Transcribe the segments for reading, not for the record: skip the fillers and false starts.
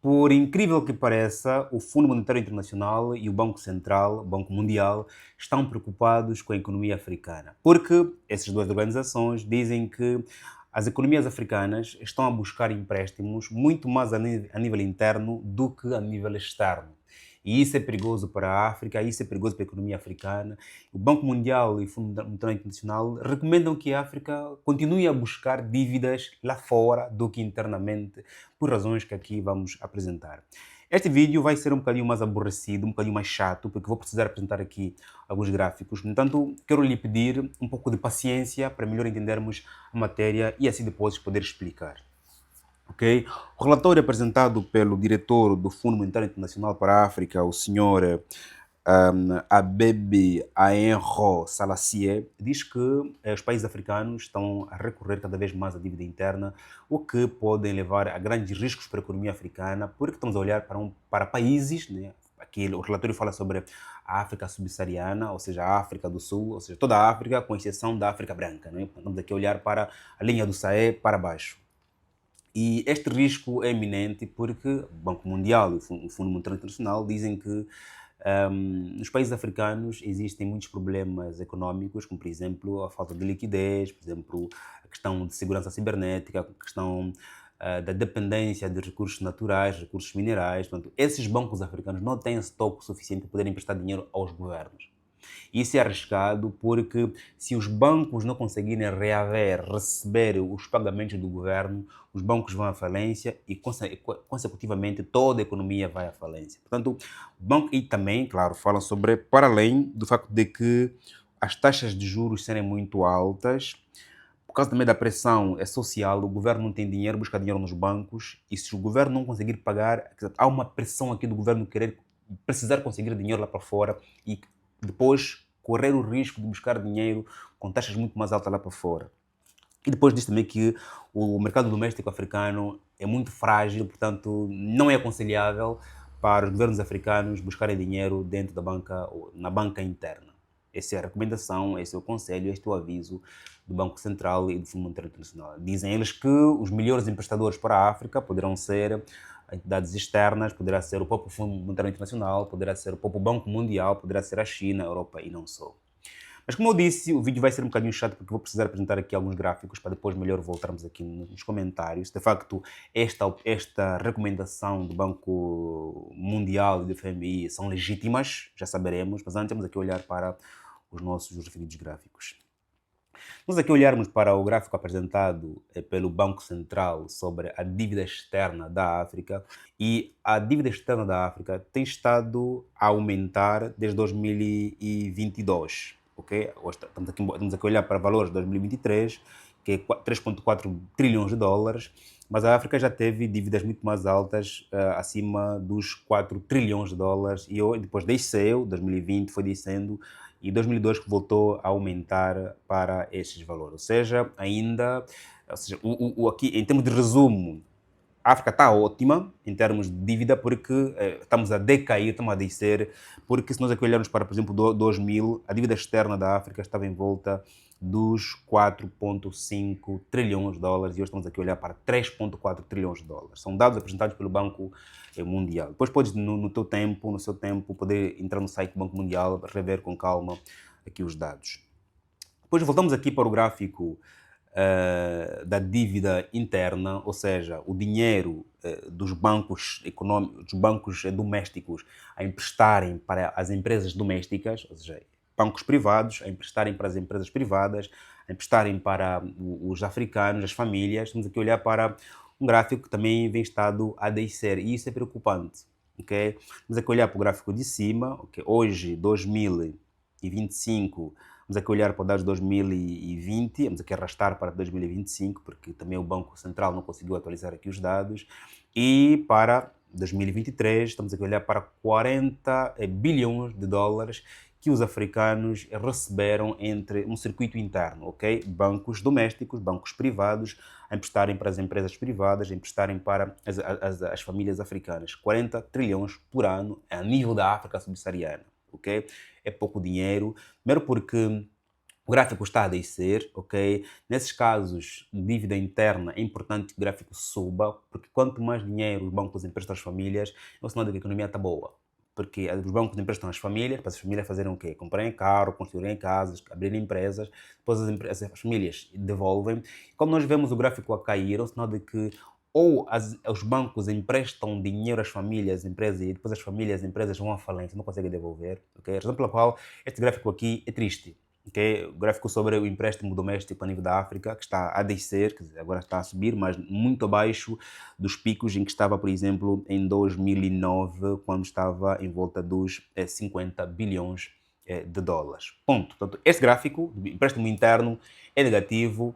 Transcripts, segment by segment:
Por incrível que pareça, o Fundo Monetário Internacional e o Banco Central, o Banco Mundial, estão preocupados com a economia africana. Porque essas duas organizações dizem que as economias africanas estão a buscar empréstimos muito mais a nível interno do que a nível externo. E isso é perigoso para a África, isso é perigoso para a economia africana. O Banco Mundial e o Fundo Monetário Internacional recomendam que a África continue a buscar dívidas lá fora do que internamente, por razões que aqui vamos apresentar. Este vídeo vai ser um bocadinho mais aborrecido, um bocadinho mais chato, porque vou precisar apresentar aqui alguns gráficos. No entanto, quero lhe pedir um pouco de paciência para melhor entendermos a matéria e assim depois poder explicar. Ok? O relatório apresentado pelo diretor do Fundo Monetário Internacional para a África, o senhor Abebe Aenro Salassie, diz que os países africanos estão a recorrer cada vez mais à dívida interna, o que pode levar a grandes riscos para a economia africana, porque estamos a olhar para países, né? Aqui o relatório fala sobre a África subsaariana, ou seja, a África do Sul, ou seja, toda a África, com exceção da África branca. Né? Estamos aqui a olhar para a linha do Sahel para baixo. E este risco é iminente porque o Banco Mundial e o Fundo Monetário Internacional dizem que nos países africanos existem muitos problemas económicos, como por exemplo a falta de liquidez, por exemplo a questão de segurança cibernética, a questão da dependência de recursos naturais, recursos minerais. Portanto, esses bancos africanos não têm estoque suficiente para poderem emprestar dinheiro aos governos. Isso é arriscado porque se os bancos não conseguirem receber os pagamentos do governo, os bancos vão à falência e, consecutivamente, toda a economia vai à falência. Portanto, o banco, e também, claro, fala sobre, para além do facto de que as taxas de juros serem muito altas, por causa também da pressão social, o governo não tem dinheiro, busca dinheiro nos bancos, e se o governo não conseguir pagar, há uma pressão aqui do governo querer precisar conseguir dinheiro lá para fora e depois correr o risco de buscar dinheiro com taxas muito mais altas lá para fora. E depois diz também que o mercado doméstico africano é muito frágil, portanto não é aconselhável para os governos africanos buscarem dinheiro dentro da banca, na banca interna. Essa é a recomendação, esse é o conselho, este é o aviso do Banco Central e do Fundo Monetário Internacional. Dizem eles que os melhores emprestadores para a África poderão ser entidades externas, poderá ser o próprio Fundo Monetário Internacional, poderá ser o próprio Banco Mundial, poderá ser a China, a Europa e não só. Mas como eu disse, o vídeo vai ser um bocadinho chato porque vou precisar apresentar aqui alguns gráficos para depois melhor voltarmos aqui nos comentários. De facto, esta recomendação do Banco Mundial e do FMI são legítimas, já saberemos, mas antes vamos aqui olhar para os nossos referidos gráficos. Nós aqui olharmos para o gráfico apresentado pelo Banco Central sobre a dívida externa da África, e a dívida externa da África tem estado a aumentar desde 2022. Okay? Estamos aqui a olhar para valores de 2023, que é 3,4 trilhões de dólares, mas a África já teve dívidas muito mais altas, acima dos 4 trilhões de dólares, e depois desceu, 2020 foi descendo, e 2002 que voltou a aumentar para estes valores. Ou seja, aqui em termos de resumo, a África está ótima em termos de dívida porque estamos a decair, estamos a descer, porque se nós aqui olharmos para, por exemplo, 2000, a dívida externa da África estava em volta dos 4,5 trilhões de dólares e hoje estamos aqui a olhar para 3,4 trilhões de dólares. São dados apresentados pelo Banco Mundial. Depois podes, no seu tempo, poder entrar no site do Banco Mundial, rever com calma aqui os dados. Depois voltamos aqui para o gráfico da dívida interna, ou seja, o dinheiro dos bancos econômicos, dos bancos domésticos a emprestarem para as empresas domésticas, ou seja, bancos privados a emprestarem para as empresas privadas, a emprestarem para os africanos, as famílias. Estamos aqui a olhar para um gráfico que também vem estado a descer, e isso é preocupante. Okay? Vamos aqui olhar para o gráfico de cima, okay? Hoje, 2025, vamos aqui olhar para os dados de 2020, vamos aqui arrastar para 2025, porque também o Banco Central não conseguiu atualizar aqui os dados, e para 2023 estamos aqui a olhar para 40 bilhões de dólares que os africanos receberam entre um circuito interno, ok? Bancos domésticos, bancos privados, a emprestarem para as empresas privadas, a emprestarem para as famílias africanas. 40 trilhões por ano a nível da África subsaariana, ok? É pouco dinheiro, primeiro porque O gráfico está a descer, ok? Nesses casos, dívida interna, é importante que o gráfico suba, porque quanto mais dinheiro os bancos emprestam às famílias, é um sinal de que a economia está boa. Porque os bancos emprestam às famílias, para as famílias fazerem o quê? Comprarem carro, construírem casas, abrirem empresas, depois as famílias devolvem. Quando nós vemos o gráfico a cair, é um sinal de que ou os bancos emprestam dinheiro às famílias, empresas, e depois as famílias, empresas vão à falência, não conseguem devolver. Okay? A razão pela qual este gráfico aqui é triste. Okay? O gráfico sobre o empréstimo doméstico a nível da África, que está a descer, quer dizer, agora está a subir, mas muito abaixo dos picos em que estava, por exemplo, em 2009, quando estava em volta dos 50 bilhões de dólares. Ponto. Portanto, este gráfico do empréstimo interno é negativo.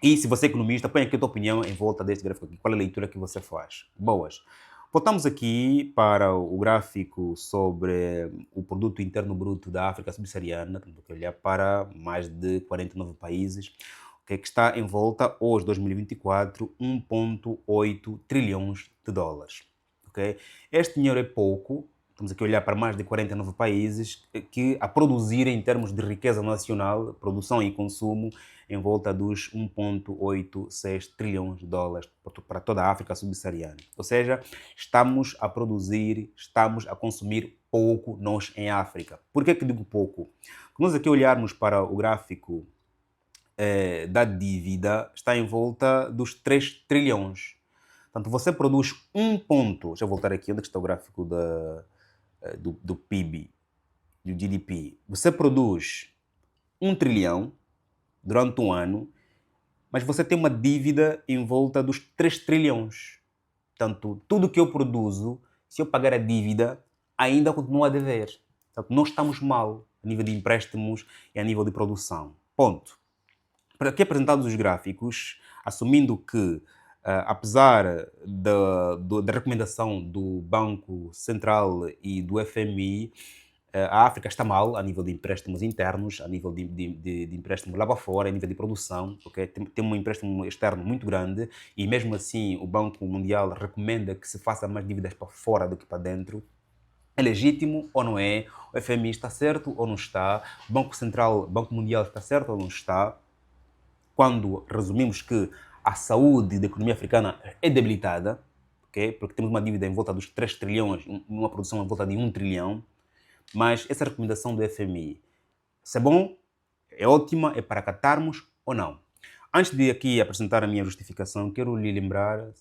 E se você é economista, põe aqui a tua opinião em volta deste gráfico aqui. Qual é a leitura que você faz? Boas. Voltamos aqui para o gráfico sobre o produto interno bruto da África subsaariana. Temos que olhar para mais de 49 países, okay, que está em volta, hoje, 2024, 1,8 trilhões de dólares. Okay? Este dinheiro é pouco. Estamos aqui a olhar para mais de 49 países que a produzir em termos de riqueza nacional, produção e consumo, em volta dos 1,86 trilhões de dólares para toda a África subsaariana. Ou seja, estamos a produzir, estamos a consumir pouco nós em África. Por que digo pouco? Quando nós aqui olharmos para o gráfico da dívida, está em volta dos 3 trilhões. Portanto, você produz deixa eu voltar aqui, onde está o gráfico do PIB, do GDP. Você produz 1 trilhão durante um ano, mas você tem uma dívida em volta dos 3 trilhões. Portanto, tudo que eu produzo, se eu pagar a dívida, ainda continua a dever. Portanto, não estamos mal a nível de empréstimos e a nível de produção. Ponto. Para aqui apresentados os gráficos, assumindo que, apesar da recomendação do Banco Central e do FMI, a África está mal a nível de empréstimos internos, a nível de empréstimo lá para fora, a nível de produção, okay? Tem um empréstimo externo muito grande e mesmo assim o Banco Mundial recomenda que se faça mais dívidas para fora do que para dentro. É legítimo ou não é? O FMI está certo ou não está? O Banco Central, o Banco Mundial está certo ou não está? Quando resumimos que a saúde da economia africana é debilitada, okay? Porque temos uma dívida em volta dos 3 trilhões, uma produção em volta de 1 trilhão, mas essa recomendação do FMI, se é bom, é ótima, é para acatarmos ou não? Antes de aqui apresentar a minha justificação, quero lhe lembrar,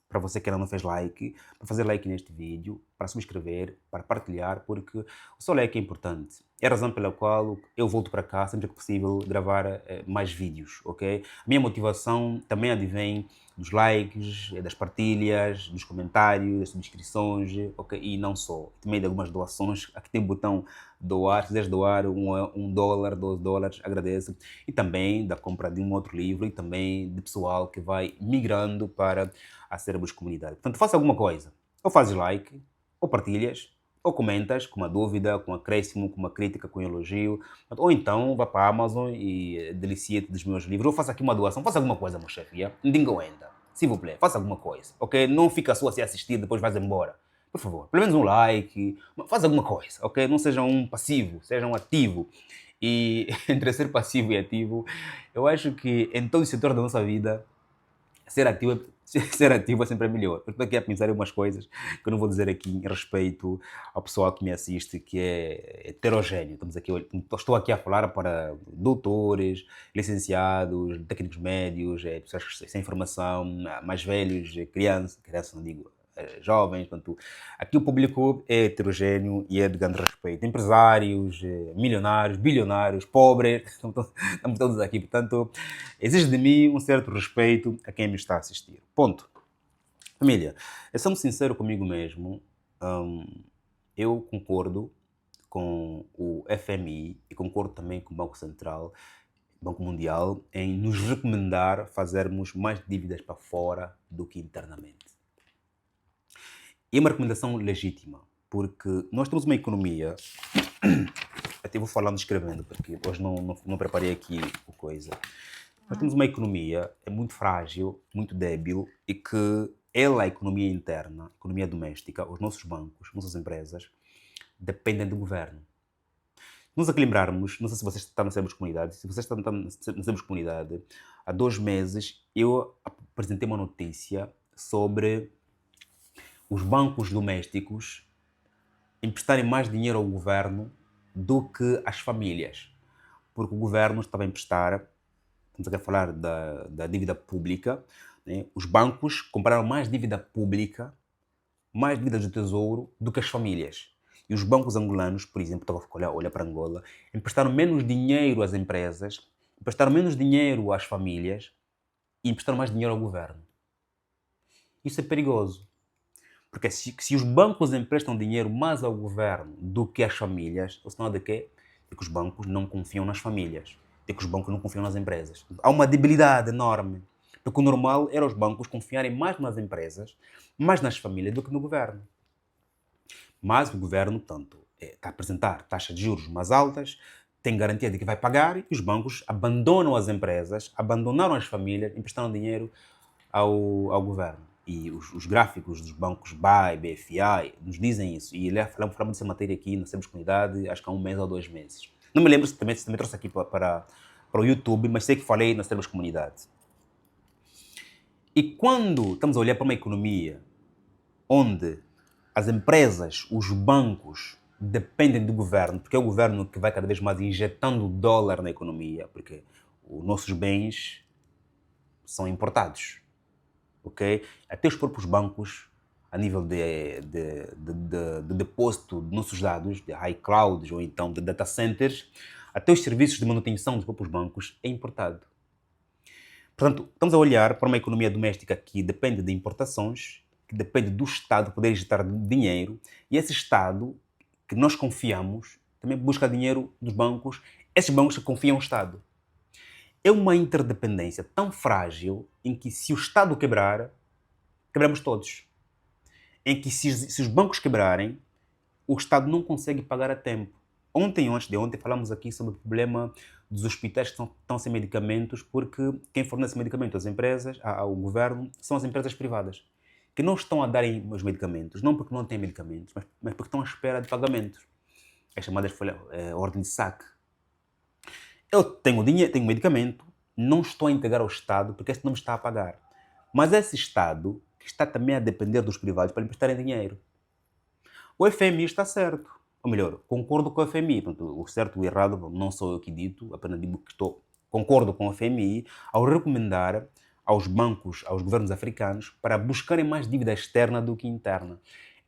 para você que ainda não fez like, para fazer like neste vídeo, para subscrever, para partilhar, porque o seu like é importante. É a razão pela qual eu volto para cá, sempre que possível, gravar mais vídeos, ok? A minha motivação também advém dos likes, das partilhas, dos comentários, das subscrições, ok? E não só. Também de algumas doações. Aqui tem o botão doar, se quiseres doar $1, $2, agradeço. E também da compra de um outro livro e também de pessoal que vai migrando para acervos comunitários. Portanto, faça alguma coisa. Ou fazes like, ou partilhas, ou comentas com uma dúvida, com um acréscimo, com uma crítica, com um elogio. Ou então vá para a Amazon e delicie-te dos meus livros. Ou faça aqui uma doação. Faça alguma coisa, meu chefe. Ndingo ainda. S'il vous plaît, faça alguma coisa. Ok? Não fica só assim a assistir e depois vais embora. Por favor, pelo menos um like. Faça alguma coisa, ok? Não seja um passivo, seja um ativo. E entre ser passivo e ativo, eu acho que em todo o setor da nossa vida, ser ativo é sempre melhor. Eu estou aqui a pensar em umas coisas que eu não vou dizer aqui em respeito ao pessoal que me assiste, que é heterogéneo. Estou aqui a falar para doutores, licenciados, técnicos médios, pessoas sem formação, mais velhos, crianças não digo, jovens. Portanto, aqui o público é heterogéneo e é de grande respeito. Empresários, milionários, bilionários, pobres, estamos todos aqui. Portanto, exige de mim um certo respeito a quem me está a assistir. Ponto. Família, eu sou sincero comigo mesmo. Eu concordo com o FMI e concordo também com o Banco Central, Banco Mundial, em nos recomendar fazermos mais dívidas para fora do que internamente. E é uma recomendação legítima, porque nós temos uma economia, até vou falando escrevendo, porque hoje não preparei aqui a coisa. Nós temos uma economia muito frágil, muito débil, e que ela, a economia interna, a economia doméstica, os nossos bancos, nossas empresas, dependem do governo. Nos equilibrarmos, não sei se vocês estão na Comunidade, se vocês estão na Comunidade, há 2 meses eu apresentei uma notícia sobre os bancos domésticos emprestarem mais dinheiro ao governo do que às famílias. Porque o governo estava a emprestar, estamos aqui a falar da dívida pública, né? Os bancos compraram mais dívida pública, mais dívidas do tesouro do que as famílias. E os bancos angolanos, por exemplo, estava a olhar para Angola, emprestaram menos dinheiro às empresas, emprestaram menos dinheiro às famílias e emprestaram mais dinheiro ao governo. Isso é perigoso. Porque se os bancos emprestam dinheiro mais ao governo do que às famílias, o sinal de quê? De que os bancos não confiam nas famílias, de que os bancos não confiam nas empresas. Há uma debilidade enorme. Porque o normal era os bancos confiarem mais nas empresas, mais nas famílias do que no governo. Mas o governo, portanto, está a apresentar taxas de juros mais altas, tem garantia de que vai pagar e os bancos abandonam as empresas, abandonaram as famílias, emprestaram dinheiro ao governo. E os gráficos dos bancos BAE, BFI, nos dizem isso. E falamos dessa matéria aqui na Comunidade, acho que há 1 mês ou 2 meses. Não me lembro se também trouxe aqui para o YouTube, mas sei que falei na Comunidade. E quando estamos a olhar para uma economia onde as empresas, os bancos, dependem do governo, porque é o governo que vai cada vez mais injetando dólar na economia, porque os nossos bens são importados, ok? Até os próprios bancos, a nível de depósito de nossos dados, de high clouds ou então de data centers, até os serviços de manutenção dos próprios bancos é importado. Portanto, estamos a olhar para uma economia doméstica que depende de importações, que depende do Estado poder injetar dinheiro, e esse Estado que nós confiamos também busca dinheiro dos bancos, esses bancos que confiam no Estado. É uma interdependência tão frágil em que se o Estado quebrar, quebramos todos. Em que se os bancos quebrarem, o Estado não consegue pagar a tempo. Ontem ou antes de ontem falamos aqui sobre o problema dos hospitais que estão sem medicamentos porque quem fornece medicamentos às empresas, ao governo, são as empresas privadas, que não estão a darem os medicamentos, não porque não têm medicamentos, mas porque estão à espera de pagamentos. As chamadas ordem de saque. Eu tenho dinheiro, tenho medicamento, não estou a entregar ao Estado porque esse não me está a pagar. Mas esse Estado que está também a depender dos privados para lhe prestarem dinheiro. O FMI está certo. Ou melhor, concordo com o FMI. Portanto, o certo e o errado não sou eu que dito, apenas digo que concordo com o FMI ao recomendar aos bancos, aos governos africanos, para buscarem mais dívida externa do que interna,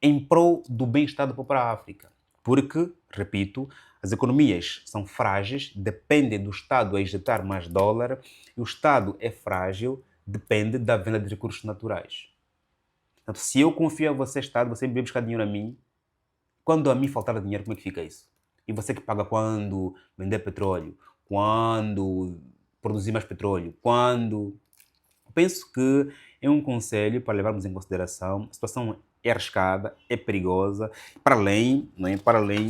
em prol do bem-estar da própria África. Porque, repito, as economias são frágeis, dependem do Estado a injetar mais dólar, e o Estado é frágil, depende da venda de recursos naturais. Portanto, se eu confio a você, Estado, você veio buscar dinheiro a mim, quando a mim faltar dinheiro, como é que fica isso? E você que paga quando vender petróleo, quando produzir mais petróleo, quando... Penso que é um conselho para levarmos em consideração. A situação é arriscada, é perigosa, para além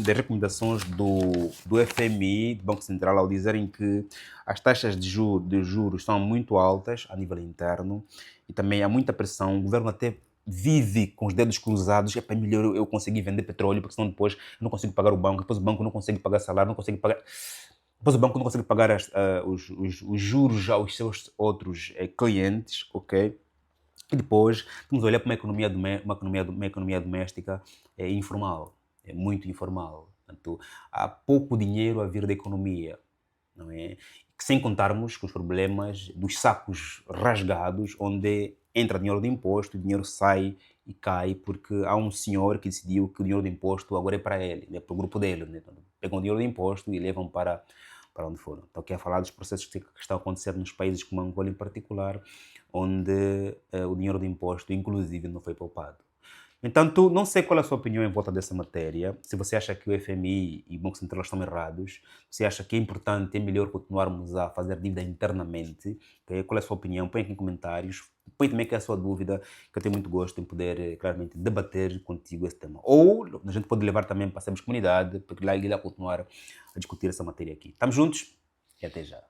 das recomendações do FMI, do Banco Central, ao dizerem que as taxas de juros são muito altas a nível interno e também há muita pressão. O governo até vive com os dedos cruzados, é melhor eu conseguir vender petróleo, porque senão depois eu não consigo pagar o banco, depois o banco não consegue pagar salário, não consegue pagar... Depois o banco não consegue pagar os juros aos seus outros clientes, ok? E depois vamos olhar para uma economia doméstica informal, é muito informal. Portanto, há pouco dinheiro a vir da economia, não é? Sem contarmos com os problemas dos sacos rasgados, onde entra dinheiro de imposto, o dinheiro sai e cai, porque há um senhor que decidiu que o dinheiro de imposto agora é para ele, é para o grupo dele. Né? Então, pegam o dinheiro de imposto e levam para onde foram. Então, aqui a falar dos processos que estão a acontecer nos países como Angola em particular, onde o dinheiro de imposto, inclusive, não foi poupado. Entanto, não sei qual é a sua opinião em volta dessa matéria, se você acha que o FMI e o Banco Central estão errados, se acha que é importante, é melhor continuarmos a fazer dívida internamente, okay? Qual é a sua opinião? Põe aqui em comentários, põe também aqui a sua dúvida, que eu tenho muito gosto em poder, claramente, debater contigo esse tema. Ou a gente pode levar também para a Comunidade, porque lá ele irá continuar a discutir essa matéria aqui. Estamos juntos e até já.